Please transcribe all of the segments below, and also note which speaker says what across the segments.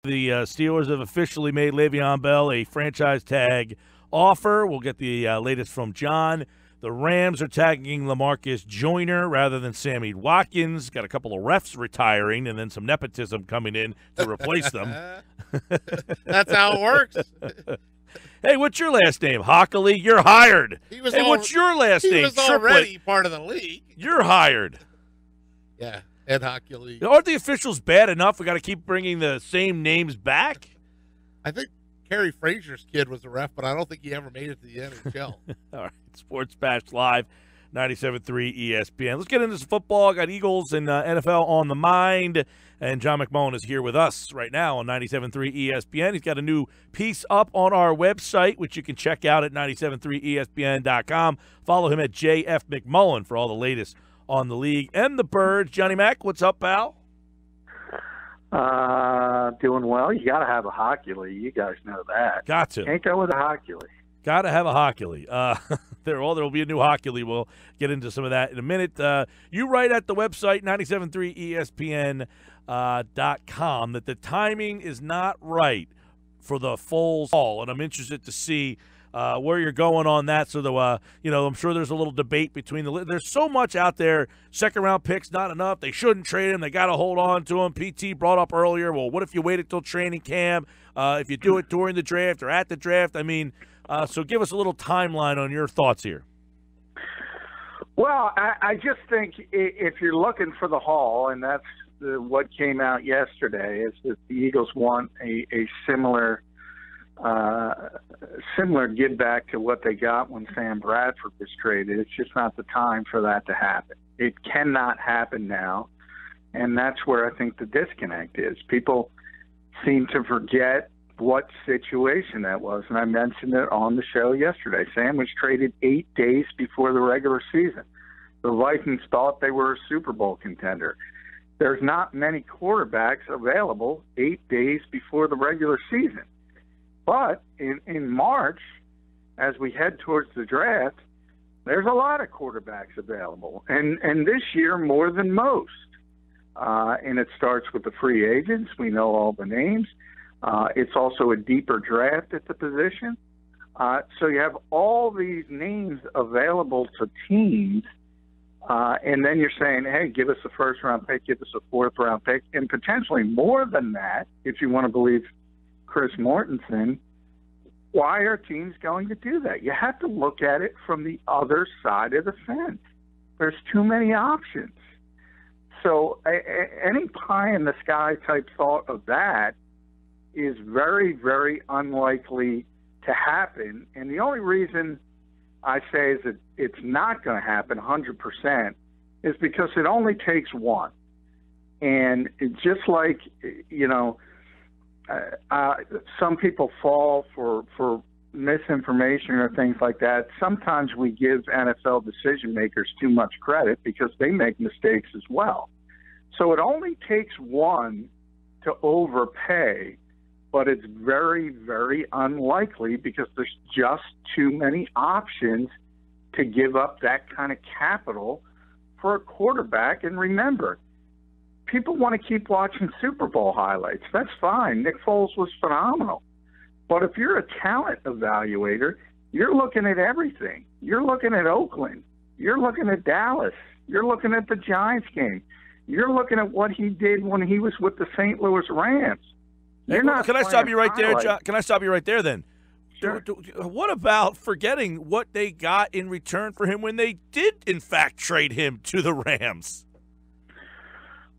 Speaker 1: The Steelers have officially made Le'Veon Bell a franchise tag offer. We'll get the latest from John. The Rams are tagging LaMarcus Joyner rather than Sammy Watkins. Got a couple of refs retiring and then some nepotism coming in to replace them.
Speaker 2: That's how it works.
Speaker 1: Hey, what's your last name? Hockley, you're hired. What's your last name?
Speaker 2: He was already part of the league.
Speaker 1: You're hired.
Speaker 2: Yeah, Ed Hockley.
Speaker 1: Aren't the officials bad enough? We got to keep bringing the same names back?
Speaker 2: I think Kerry Frazier's kid was a ref, but I don't think he ever made it to the NHL.
Speaker 1: All right, Sports Bash Live, 97.3 ESPN. Let's get into some football. Got Eagles and NFL on the mind, and John McMullen is here with us right now on 97.3 ESPN. He's got a new piece up on our website, which you can check out at 973ESPN.com. Follow him at JF McMullen for all the latest on the league and the Birds. Johnny Mac, what's up, pal?
Speaker 3: Doing well. You got to have a hockey league. You guys know that.
Speaker 1: Got to.
Speaker 3: Can't go with a hockey league.
Speaker 1: Got to have a hockey league. There will be a new hockey league. We'll get into some of that in a minute. You write at the website, 973ESPN.com, that the timing is not right for the Foles haul, and I'm interested to see where you're going on that. So, I'm sure there's a little debate between there's so much out there. Second-round picks, not enough. They shouldn't trade him. They got to hold on to him. PT brought up earlier, well, what if you wait until training camp? If you do it during the draft or at the draft? I mean, so give us a little timeline on your thoughts here.
Speaker 3: Well, I just think if you're looking for the haul, and that's what came out yesterday, is that the Eagles want a similar give back to what they got when Sam Bradford was traded. It's just not the time for that to happen. It cannot happen now, and that's where I think the disconnect is. People seem to forget what situation that was, and I mentioned it on the show yesterday. Sam was traded 8 days before the regular season. The Vikings thought they were a Super Bowl contender. There's not many quarterbacks available 8 days before the regular season. But in March, as we head towards the draft, there's a lot of quarterbacks available, and this year more than most. And it starts with the free agents. We know all the names. It's also a deeper draft at the position. So you have all these names available to teams, and then you're saying, hey, give us a first-round pick, give us a fourth-round pick, and potentially more than that, if you want to believe Chris Mortensen. Why are teams going to do that? You have to look at it from the other side of the fence. There's too many options. So any pie-in-the-sky type thought of that is very, very unlikely to happen. And the only reason I say is that it's not going to happen 100% is because it only takes one. And it's just like, some people fall for misinformation or things like that. Sometimes we give NFL decision makers too much credit because they make mistakes as well. So it only takes one to overpay, but it's very, very unlikely because there's just too many options to give up that kind of capital for a quarterback. And remember, people want to keep watching Super Bowl highlights. That's fine. Nick Foles was phenomenal. But if you're a talent evaluator, you're looking at everything. You're looking at Oakland. You're looking at Dallas. You're looking at the Giants game. You're looking at what he did when he was with the St. Louis Rams.
Speaker 1: Can I stop you right there, John? Can I stop you right there then? Sure. What about forgetting what they got in return for him when they did, in fact, trade him to the Rams?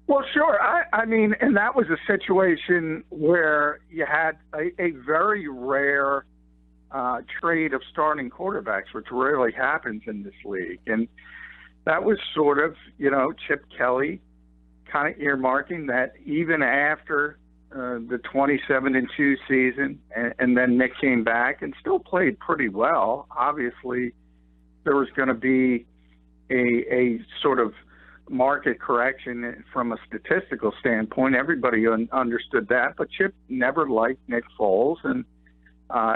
Speaker 3: Well, sure. I mean, and that was a situation where you had a very rare trade of starting quarterbacks, which rarely happens in this league. And that was sort of, Chip Kelly kind of earmarking that even after the 27-2 season, and then Nick came back and still played pretty well. Obviously, there was going to be a sort of market correction from a statistical standpoint. Everybody understood that, but Chip never liked Nick Foles, and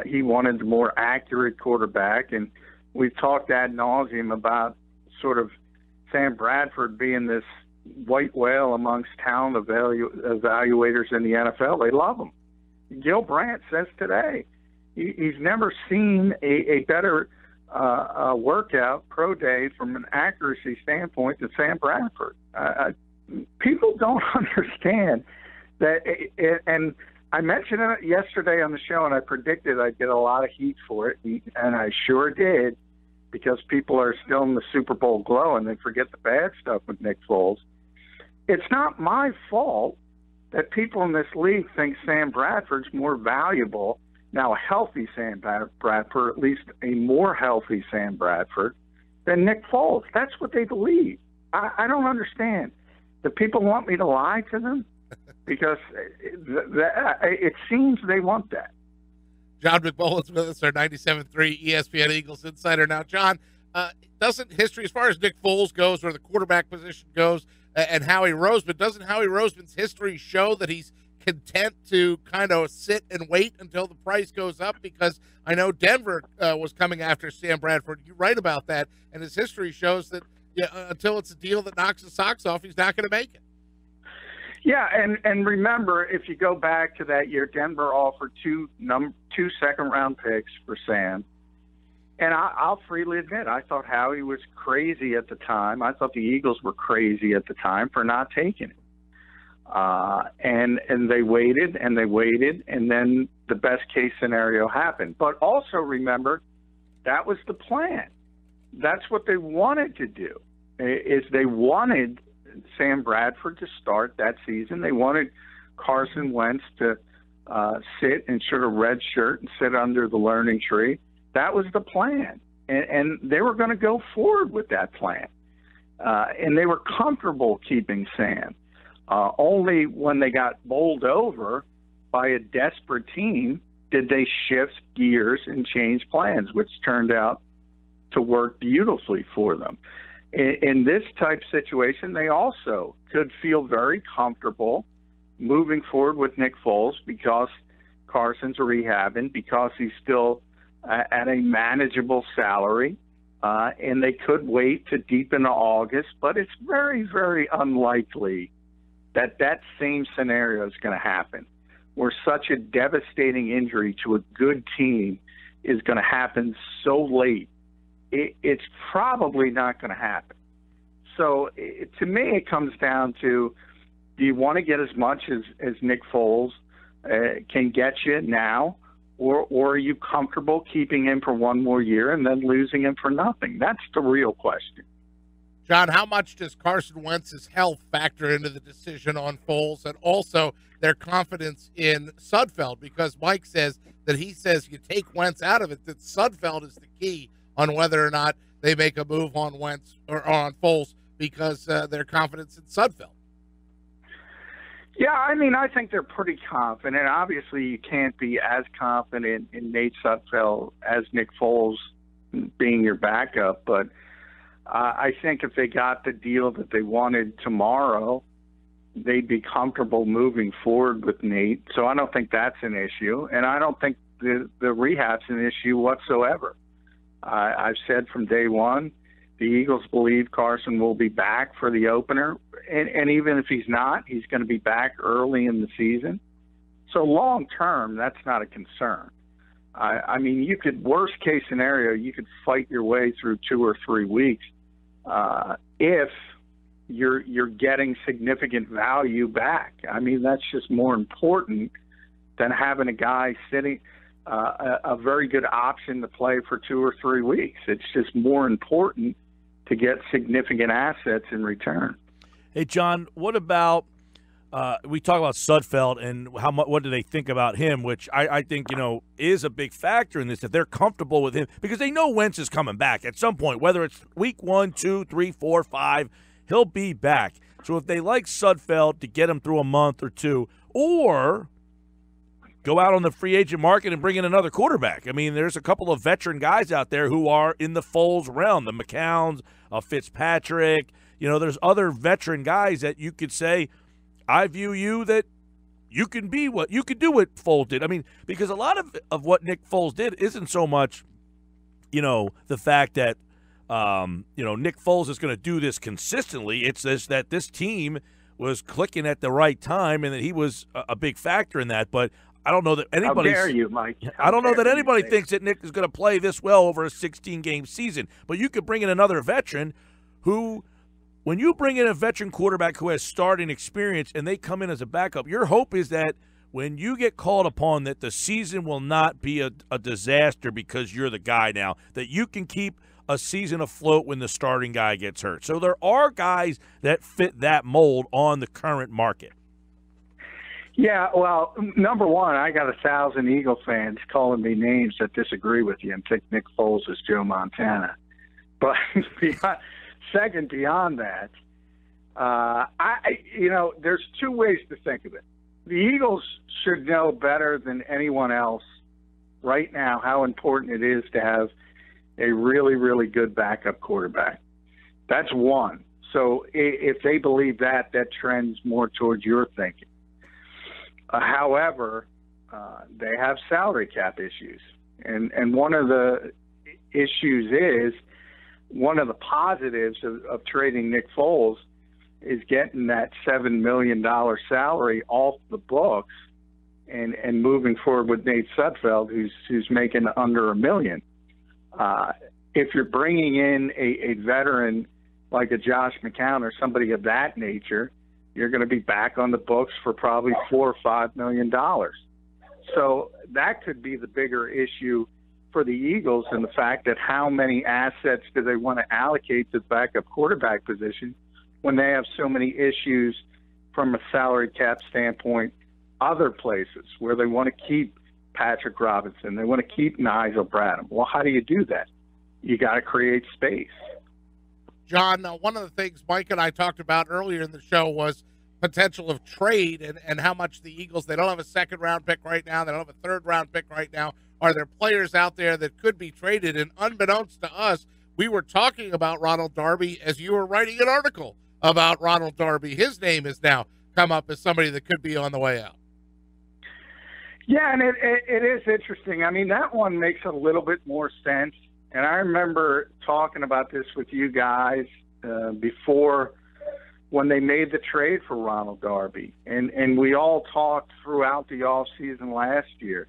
Speaker 3: he wanted a more accurate quarterback. And we've talked ad nauseum about sort of Sam Bradford being this white whale amongst talent evaluators in the NFL. They love him. Gil Brandt says today he's never seen a better workout pro day from an accuracy standpoint than Sam Bradford. People don't understand that, and I mentioned it yesterday on the show, and I predicted I'd get a lot of heat for it, and I sure did, because people are still in the Super Bowl glow and they forget the bad stuff with Nick Foles. It's not my fault that people in this league think Sam Bradford's more valuable, now a healthy Sam Bradford, at least a more healthy Sam Bradford, than Nick Foles. That's what they believe. I don't understand. Do people want me to lie to them? Because it seems they want that.
Speaker 2: John McMullen's with us, our 97.3 ESPN Eagles insider. Now, John, doesn't history, as far as Nick Foles goes, or the quarterback position goes, and Howie Roseman, doesn't Howie Roseman's history show that he's content to kind of sit and wait until the price goes up? Because I know Denver was coming after Sam Bradford. You write about that, and his history shows that until it's a deal that knocks his socks off, he's not going to make it.
Speaker 3: Yeah, and remember, if you go back to that year, Denver offered two second-round picks for Sam. And I'll freely admit, I thought Howie was crazy at the time. I thought the Eagles were crazy at the time for not taking it. And they waited, and then the best-case scenario happened. But also remember, that was the plan. That's what they wanted to do, is they wanted Sam Bradford to start that season. They wanted Carson Wentz to sit and sort of red shirt and sit under the learning tree. That was the plan, and they were going to go forward with that plan. And they were comfortable keeping Sam. Only when they got bowled over by a desperate team did they shift gears and change plans, which turned out to work beautifully for them. In this type situation, they also could feel very comfortable moving forward with Nick Foles because Carson's rehabbing, because he's still at a manageable salary, and they could wait to deep into August. But it's very, very unlikely that that same scenario is going to happen, where such a devastating injury to a good team is going to happen so late. It's probably not going to happen. So to me, it comes down to, do you want to get as much as Nick Foles can get you now, or are you comfortable keeping him for one more year and then losing him for nothing? That's the real question.
Speaker 2: John, how much does Carson Wentz's health factor into the decision on Foles, and also their confidence in Sudfeld? Because Mike says that he says you take Wentz out of it, that Sudfeld is the key on whether or not they make a move on Wentz or on Foles, because their confidence in Sudfeld.
Speaker 3: Yeah, I mean, I think they're pretty confident. Obviously, you can't be as confident in Nate Sudfeld as Nick Foles being your backup, but I think if they got the deal that they wanted tomorrow, they'd be comfortable moving forward with Nate. So I don't think that's an issue, and I don't think the rehab's an issue whatsoever. I've said from day one, the Eagles believe Carson will be back for the opener, and even if he's not, he's going to be back early in the season. So long term, that's not a concern. I mean, you could, worst case scenario, you could fight your way through 2 or 3 weeks if you're getting significant value back. I mean, that's just more important than having a guy sitting a very good option to play for 2 or 3 weeks. It's just more important to get significant assets in return.
Speaker 1: Hey, John, what about we talk about Sudfeld and what do they think about him, which I think, is a big factor in this, that they're comfortable with him because they know Wentz is coming back at some point, whether it's week 1, 2, 3, 4, 5, he'll be back. So if they like Sudfeld to get him through a month or two, or go out on the free agent market and bring in another quarterback. I mean, there's a couple of veteran guys out there who are in the Foles realm, the McCowns, Fitzpatrick. There's other veteran guys that you could say, I view you that you can be what you could do what Foles did. I mean, because a lot of what Nick Foles did isn't so much, the fact that, Nick Foles is going to do this consistently. It's that this team was clicking at the right time and that he was a big factor in that. But I don't know that anybody.
Speaker 3: How dare you, Mike?
Speaker 1: I don't know that anybody thinks that Nick is going to play this well over a 16-game season. But you could bring in another veteran who, when you bring in a veteran quarterback who has starting experience and they come in as a backup, your hope is that when you get called upon, that the season will not be a disaster because you're the guy now, that you can keep a season afloat when the starting guy gets hurt. So there are guys that fit that mold on the current market.
Speaker 3: Yeah, well, number one, I got 1,000 Eagle fans calling me names that disagree with you and think Nick Foles is Joe Montana. But beyond that, there's two ways to think of it. The Eagles should know better than anyone else right now how important it is to have a really, really good backup quarterback. That's one. So if they believe that, that trends more towards your thinking. However, they have salary cap issues. And one of the issues is, one of the positives of trading Nick Foles is getting that $7 million salary off the books and moving forward with Nate Sudfeld, who's making under $1 million. If you're bringing in a veteran like a Josh McCown or somebody of that nature, you're going to be back on the books for probably $4 or $5 million. So that could be the bigger issue for the Eagles, and the fact that how many assets do they want to allocate to the backup quarterback position when they have so many issues from a salary cap standpoint other places where they want to keep Patrick Robinson, they want to keep Nigel Bradham. Well, how do you do that? You got to create space.
Speaker 2: John, one of the things Mike and I talked about earlier in the show was potential of trade and how much the Eagles, they don't have a second-round pick right now. They don't have a third-round pick right now. Are there players out there that could be traded? And unbeknownst to us, we were talking about Ronald Darby as you were writing an article about Ronald Darby. His name has now come up as somebody that could be on the way out.
Speaker 3: Yeah, and it is interesting. I mean, that one makes a little bit more sense. And I remember talking about this with you guys before when they made the trade for Ronald Darby. And we all talked throughout the offseason last year.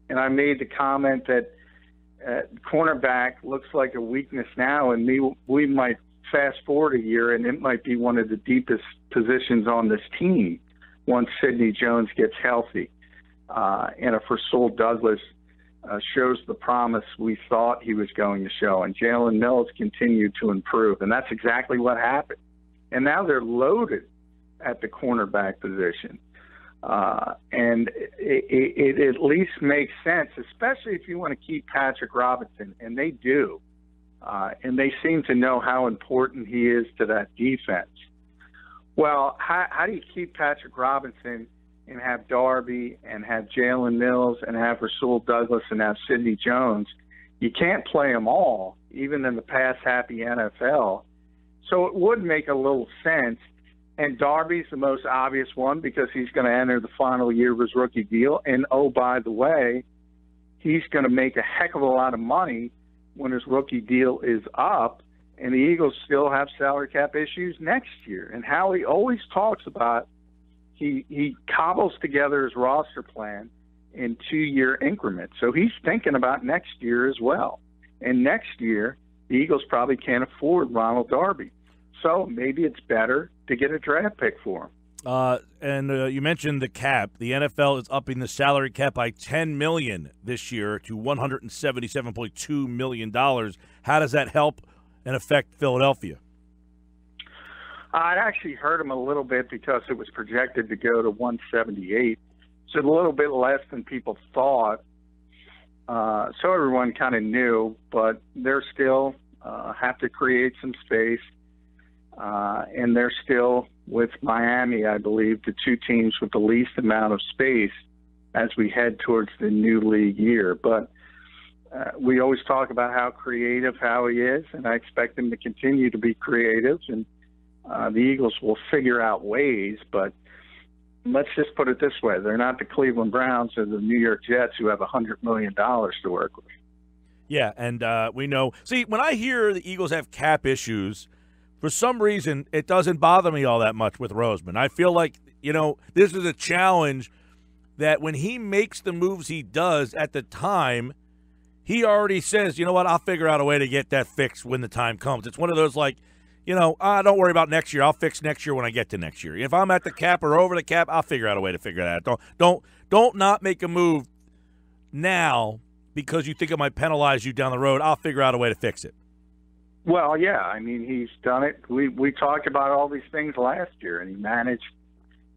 Speaker 3: And I made the comment that cornerback looks like a weakness now, and we might fast forward a year, and it might be one of the deepest positions on this team once Sidney Jones gets healthy. And if Rasul Douglas shows the promise we thought he was going to show, and Jalen Mills continued to improve, and that's exactly what happened. And now they're loaded at the cornerback position. And it at least makes sense, especially if you want to keep Patrick Robinson, and they do. And they seem to know how important he is to that defense. Well, how do you keep Patrick Robinson and have Darby and have Jalen Mills and have Rasul Douglas and have Sidney Jones? You can't play them all, even in the pass-happy NFL. So it would make a little sense. And Darby's the most obvious one because he's going to enter the final year of his rookie deal. And, oh, by the way, he's going to make a heck of a lot of money when his rookie deal is up. And the Eagles still have salary cap issues next year. And Howie always talks about he cobbles together his roster plan in 2-year increments. So he's thinking about next year as well. And next year, the Eagles probably can't afford Ronald Darby. So maybe it's better to get a draft pick for him.
Speaker 1: And you mentioned the cap. The NFL is upping the salary cap by $10 million this year to $177.2 million. How does that help and affect Philadelphia?
Speaker 3: It actually hurt him a little bit because it was projected to go to 178, so a little bit less than people thought. So everyone kind of knew, but they're still have to create some space. And they're still, with Miami, I believe, the two teams with the least amount of space as we head towards the new league year. But we always talk about how creative Howie is, and I expect him to continue to be creative. And the Eagles will figure out ways, but let's just put it this way. They're not the Cleveland Browns or the New York Jets who have $100 million to work with.
Speaker 1: Yeah, and we know. See, when I hear the Eagles have cap issues, for some reason, it doesn't bother me all that much with Roseman. I feel like, this is a challenge that when he makes the moves he does at the time, he already says, you know what, I'll figure out a way to get that fixed when the time comes. It's one of those like, don't worry about next year. I'll fix next year when I get to next year. If I'm at the cap or over the cap, I'll figure out a way to figure that out. Don't not make a move now because you think it might penalize you down the road. I'll figure out a way to fix it.
Speaker 3: Well, yeah, I mean, he's done it. We talked about all these things last year, and he managed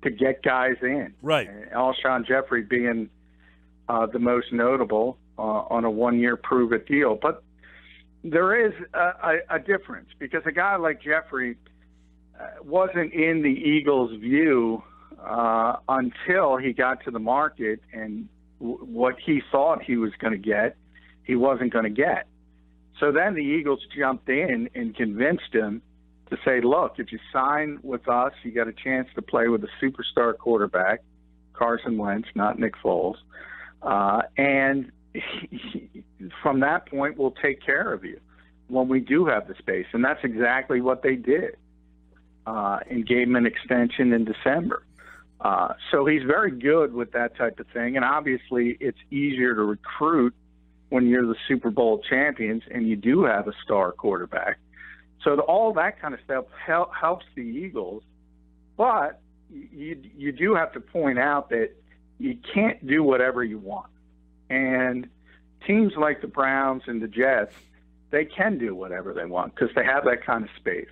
Speaker 3: to get guys in.
Speaker 1: Right.
Speaker 3: And Alshon Jeffrey being the most notable on a one-year prove-it deal. But there is a difference because a guy like Jeffrey wasn't in the Eagles' view until he got to the market, and what he thought he was going to get, he wasn't going to get. So then the Eagles jumped in and convinced him to say, look, if you sign with us, you got a chance to play with a superstar quarterback, Carson Wentz, not Nick Foles. And from that point, we'll take care of you when we do have the space. And that's exactly what they did and gave him an extension in December. So he's very good with that type of thing. And obviously it's easier to recruit when you're the Super Bowl champions and you do have a star quarterback. So all that kind of stuff helps the Eagles. But you do have to point out that you can't do whatever you want. And teams like the Browns and the Jets, they can do whatever they want because they have that kind of space.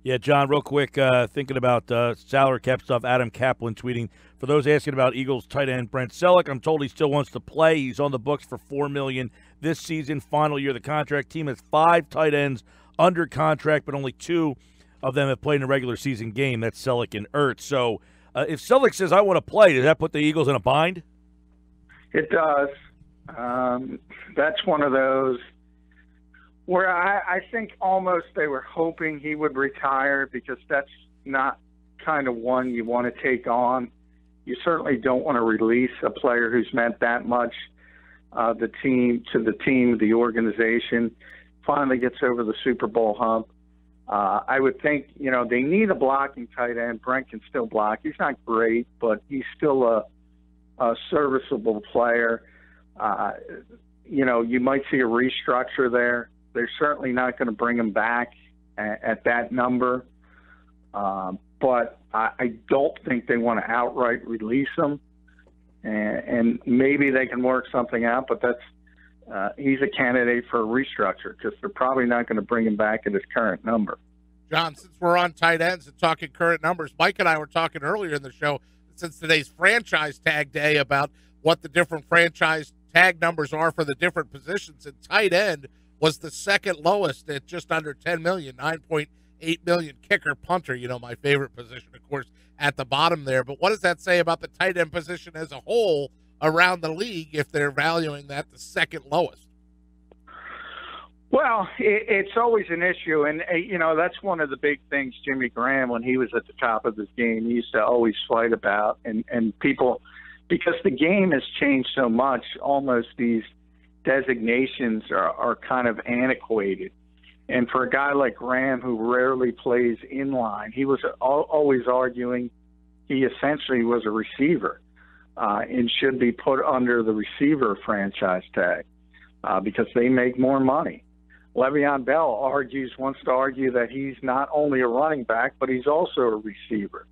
Speaker 1: Yeah, John, real quick, thinking about salary cap stuff, Adam Kaplan tweeting, for those asking about Eagles tight end Brent Celek, I'm told he still wants to play. He's on the books for $4 million this season, final year of the contract. Team has 5 tight ends under contract, but only 2 of them have played in a regular season game. That's Celek and Ertz. So if Celek says, I want to play, does that put the Eagles in a bind?
Speaker 3: It does. That's one of those where I think almost they were hoping he would retire because that's not kind of one you want to take on. You certainly don't want to release a player who's meant that much the team, the organization, finally gets over the Super Bowl hump. I would think, they need a blocking tight end. Brent can still block. He's not great, but he's still a serviceable player. You might see a restructure there. They're certainly not going to bring him back at that number. But I don't think they want to outright release him. And maybe they can work something out, but he's a candidate for a restructure because they're probably not going to bring him back at his current number.
Speaker 2: John, since we're on tight ends and talking current numbers, Mike and I were talking earlier in the show, since today's franchise tag day, about what the different franchise tag numbers are for the different positions, and tight end was the second lowest at just under $10 million, $9.8 million. Kicker, punter, my favorite position, of course, at the bottom there. But what does that say about the tight end position as a whole around the league if they're valuing that the second lowest?
Speaker 3: Well, it's always an issue, and that's one of the big things Jimmy Graham, when he was at the top of his game, he used to always fight about, and people, because the game has changed so much, almost these designations are kind of antiquated. And for a guy like Graham, who rarely plays inline, he was always arguing he essentially was a receiver and should be put under the receiver franchise tag because they make more money. Le'Veon Bell wants to argue that he's not only a running back, but he's also a receiver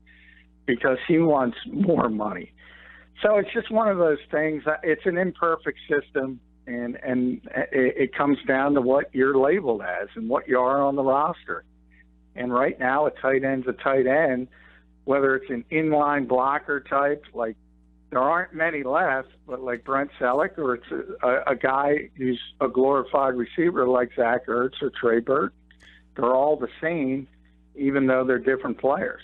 Speaker 3: because he wants more money. So it's just one of those things. It's an imperfect system, and it comes down to what you're labeled as and what you are on the roster. And right now, a tight end's a tight end, whether it's an inline blocker type, like there aren't many left, but like Brent Celek, or it's a guy who's a glorified receiver like Zach Ertz or Trey Burton. They're all the same, even though they're different players.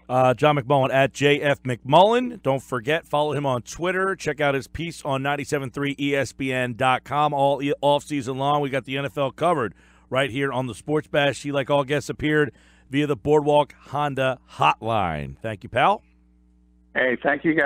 Speaker 1: John McMullen at JF McMullen. Don't forget, follow him on Twitter. Check out his piece on 97.3ESPN.com all off-season long. We got the NFL covered right here on the Sports Bash. He, like all guests, appeared via the Boardwalk Honda hotline. Thank you, pal.
Speaker 3: Hey, thank you, guys.